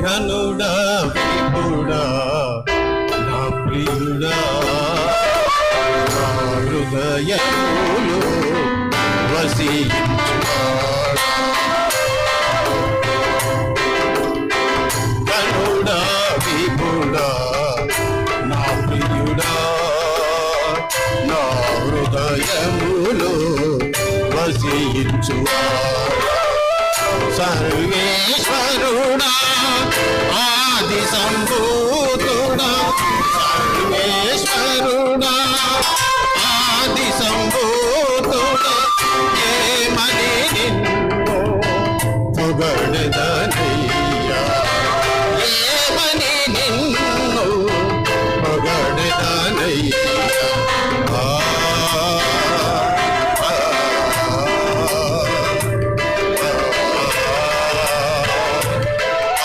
ఘనుడా విభుడా నా ప్రియుడా నా హృదయములో వసించువాడా ఘనుడా విభుడా నా ప్రియుడా నా హృదయములో వసించువాడా సర్వేశ్వరుడా ఆది సంభూ